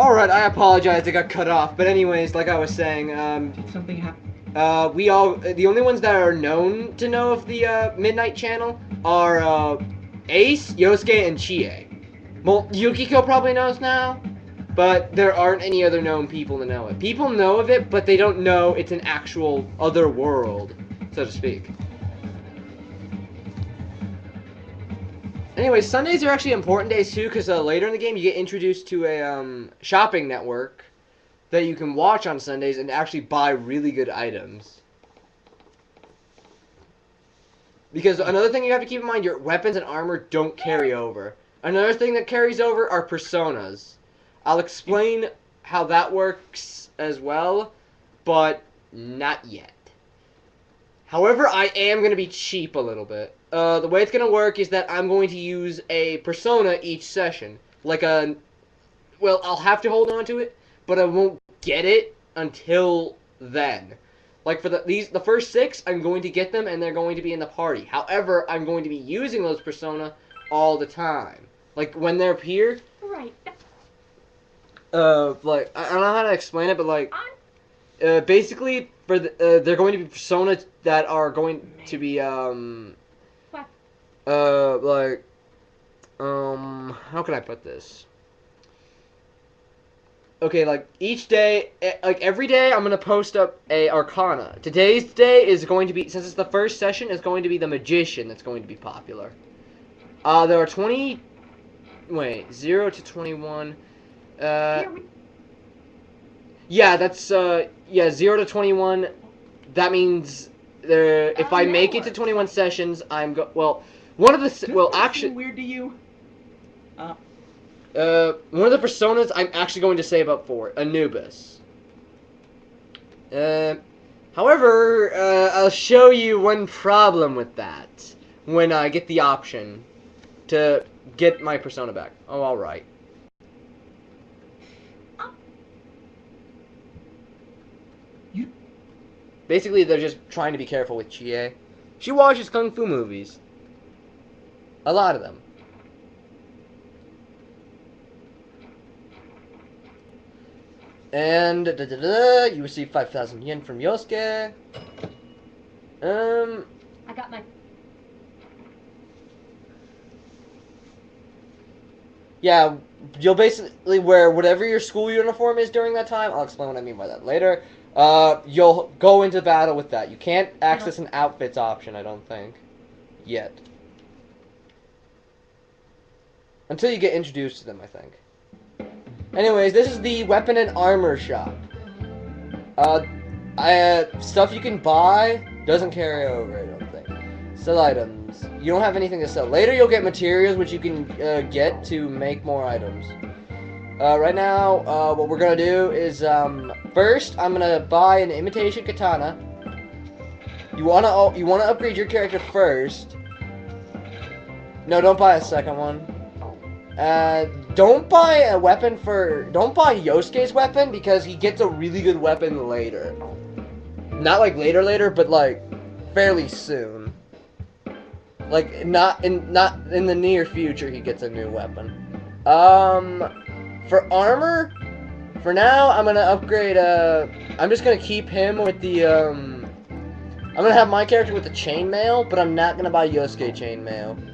Alright, I apologize, it got cut off. But anyways, like I was saying, Did something happen? the only ones that are known to know of the Midnight Channel are Ace, Yosuke, and Chie. Well, Yukiko probably knows now, but there aren't any other known people to know it. People know of it, but they don't know it's an actual other world, so to speak. Anyway, Sundays are actually important days too, because later in the game you get introduced to a shopping network that you can watch on Sundays and actually buy really good items. Because another thing you have to keep in mind, your weapons and armor don't carry over. Another thing that carries over are personas. I'll explain how that works as well, but not yet. However, I am going to be cheap a little bit. The way it's going to work is that I'm going to use a persona each session. Well, I'll have to hold on to it, but I won't get it until then. Like for the first 6, I'm going to get them and they're going to be in the party. However, I'm going to be using those persona all the time. Like when they're here. Right. Like I don't know how to explain it, but like, basically for they're going to be personas that are going to be What? how can I put this? Okay, like each day, like every day, I'm gonna post up a Arcana. Today's day is going to be, since it's the first session, is going to be the Magician that's going to be popular. There are 0 to 21. Yeah, that's 0 to 21. That means if I make it to 21 sessions, one of the actually Weird to you? one of the personas I'm actually going to save up for, Anubis. However, I'll show you one problem with that when I get the option to get my persona back. Oh, alright. Basically, they're just trying to be careful with Chie. She watches Kung Fu movies. A lot of them. And you receive 5,000 yen from Yosuke. I got my. Yeah, you'll basically wear whatever your school uniform is during that time. I'll explain what I mean by that later. You'll go into battle with that. You can't access an outfits option, I don't think. Yet. Until you get introduced to them, I think. Anyways, this is the weapon and armor shop. Stuff you can buy doesn't carry over, I don't think. Sell items. You don't have anything to sell. Later you'll get materials which you can get to make more items. Right now, what we're gonna do is, first I'm gonna buy an imitation katana. You wanna upgrade your character first. No, don't buy a second one. Don't buy don't buy Yosuke's weapon because he gets a really good weapon later. Not like later, but like fairly soon. Like not in the near future he gets a new weapon. For armor, for now I'm gonna upgrade I'm just gonna keep him with the I'm gonna have my character with the chainmail, but I'm not gonna buy Yosuke chainmail.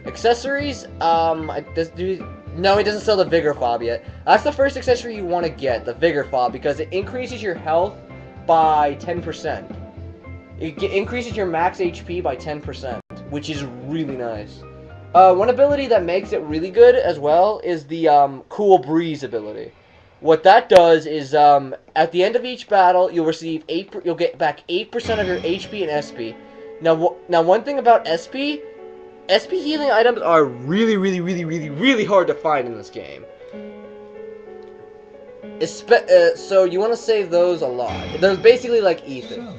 Accessories, no, he doesn't sell the Vigor Fob yet. That's the first accessory you want to get, the Vigor Fob, because it increases your health by 10%. It increases your max HP by 10%, which is really nice. One ability that makes it really good as well is the Cool Breeze ability. What that does is, at the end of each battle, you'll get back 8% of your HP and SP. Now one thing about SP healing items are really hard to find in this game. So you want to save those a lot. They're basically like Ethan.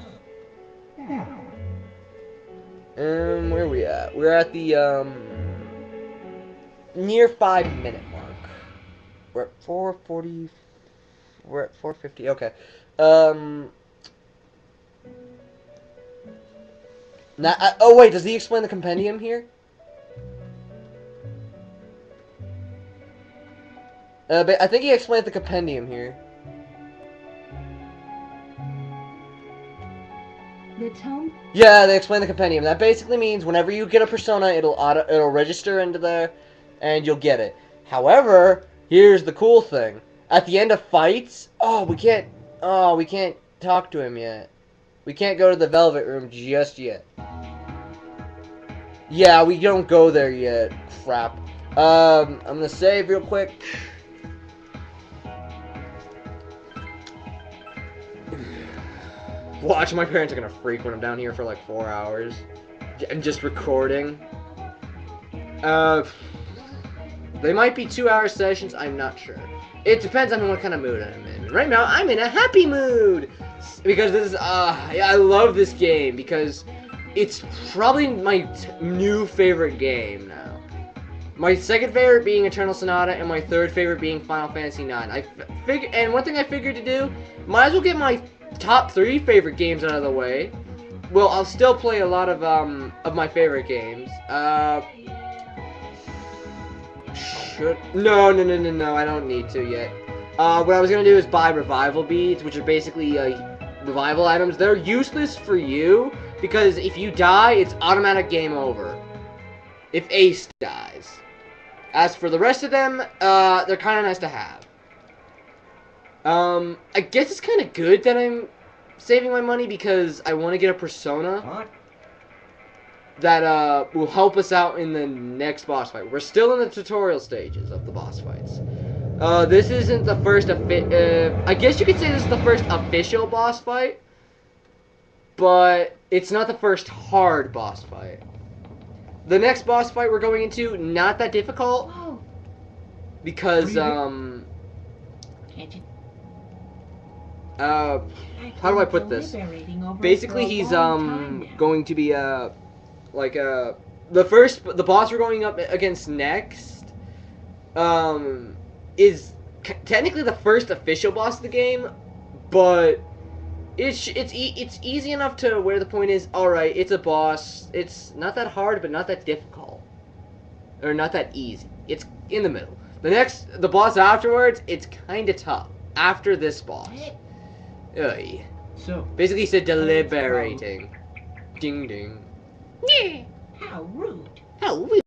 Where are we at? We're at the near 5-minute mark. We're at 4:40. We're at 4:50. Okay. Now, oh wait, does he explain the compendium here? But I think he explained the compendium here. The tome? Yeah, they explain the compendium. That basically means whenever you get a persona, it'll register into there, and you'll get it. However, here's the cool thing: at the end of fights, we can't talk to him yet. We can't go to the Velvet Room just yet. Yeah, we don't go there yet. Crap. I'm gonna save real quick. Watch, my parents are gonna freak when I'm down here for like 4 hours. I'm just recording. They might be 2-hour sessions, I'm not sure. It depends on what kind of mood I'm in. Right now, I'm in a happy mood! Because this is, yeah, I love this game, because it's probably my new favorite game now. My second favorite being Eternal Sonata, and my third favorite being Final Fantasy IX. And one thing I figured to do, might as well get my top 3 favorite games out of the way. Well, I'll still play a lot of my favorite games. No, I don't need to yet. What I was gonna do is buy revival beads, which are basically revival items. They're useless for you, because if you die, it's automatic game over. If Ace dies. As for the rest of them, they're kinda nice to have. I guess it's kind of good that I'm saving my money because I want to get a persona that will help us out in the next boss fight. We're still in the tutorial stages of the boss fights. This isn't the first I guess you could say this is the first official boss fight, but it's not the first hard boss fight. The next boss fight we're going into, not that difficult, because Can't you? how do I put this? Basically, he's going to be the boss we're going up against next is technically the first official boss of the game, but it's easy enough to where the point is, alright, it's a boss. It's not that hard, but not that difficult, or not that easy. It's in the middle. The boss afterwards, it's kind of tough after this boss. Ugh. So, basically, he said deliberating. Ding ding. Yeah. How rude. How rude,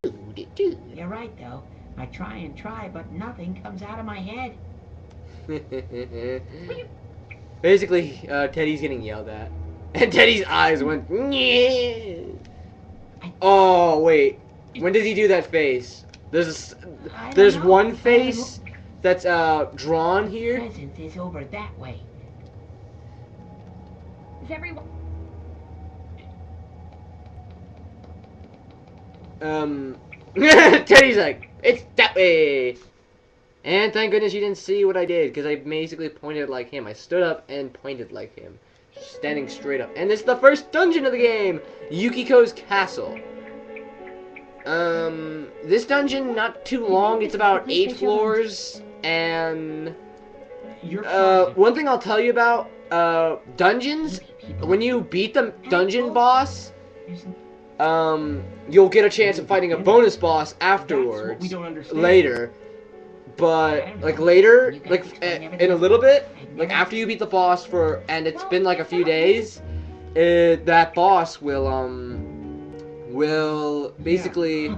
dude. You're right, though. I try and try, but nothing comes out of my head. Basically, Teddy's getting yelled at. And Teddy's eyes went, yeah. Oh, wait. When does he do that face? There's one face that's drawn here. Present is over that way. Is everyone? Teddy's like, it's that way. And thank goodness you didn't see what I did, because I basically pointed like him. I stood up and pointed like him, standing straight up. And it's the first dungeon of the game, Yukiko's Castle. This dungeon, not too long. It's about 8 floors. And one thing I'll tell you about dungeons, when you beat the dungeon boss, you'll get a chance of fighting a bonus boss afterwards, later. But like later, like in a little bit, like after you beat the boss and it's been like a few days, that boss will basically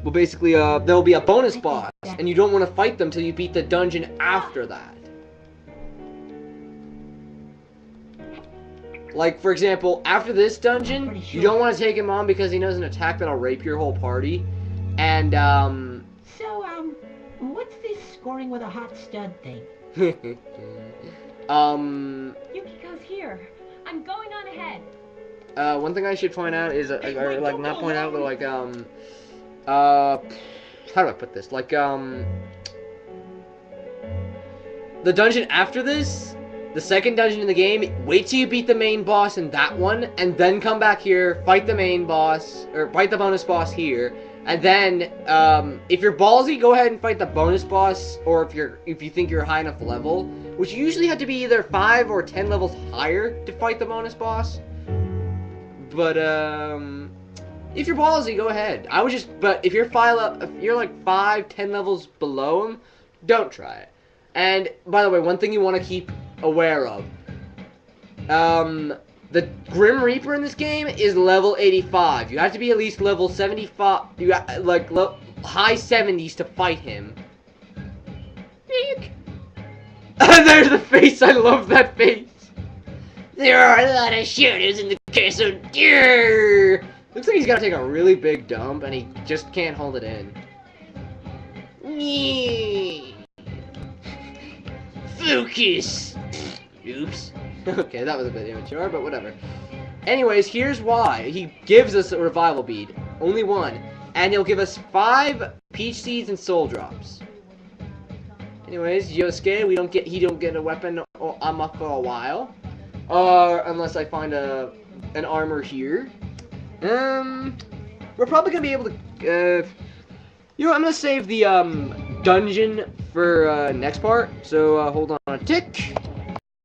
there'll be a bonus boss, and you don't want to fight them till you beat the dungeon after that. Like, for example, after this dungeon, you don't want to take him on because he knows an attack that'll rape your whole party. And, So, what's this scoring with a hot stud thing? Yukiko's here. I'm going on ahead. One thing I should point out is, or, like, not point out, but, like, how do I put this? Like, the dungeon after this, the second dungeon in the game, wait till you beat the main boss in that one, and then come back here, fight the main boss, or fight the bonus boss here, and then, if you're ballsy, go ahead and fight the bonus boss, or if you think you're high enough level, which you usually have to be either 5 or 10 levels higher to fight the bonus boss. But, If you're ballsy, go ahead. I would just, but if you're if you're like 5, 10 levels below him, don't try it. And by the way, one thing you want to keep aware of, the Grim Reaper in this game is level 85. You have to be at least level 75. You got like high 70s to fight him. There's the face. I love that face. There are a lot of shadows in the castle. Grrr. Looks like he's gotta take a really big dump, and he just can't hold it in. Focus. Oops. Okay, that was a bit immature, but whatever. Anyways, here's why. He gives us a revival bead. Only one. And he'll give us 5 peach seeds and soul drops. Anyways, Yosuke, he don't get a weapon for a while. Unless I find an armor here. We're probably gonna be able to, you know, I'm gonna save the, dungeon for, next part. So, hold on a tick.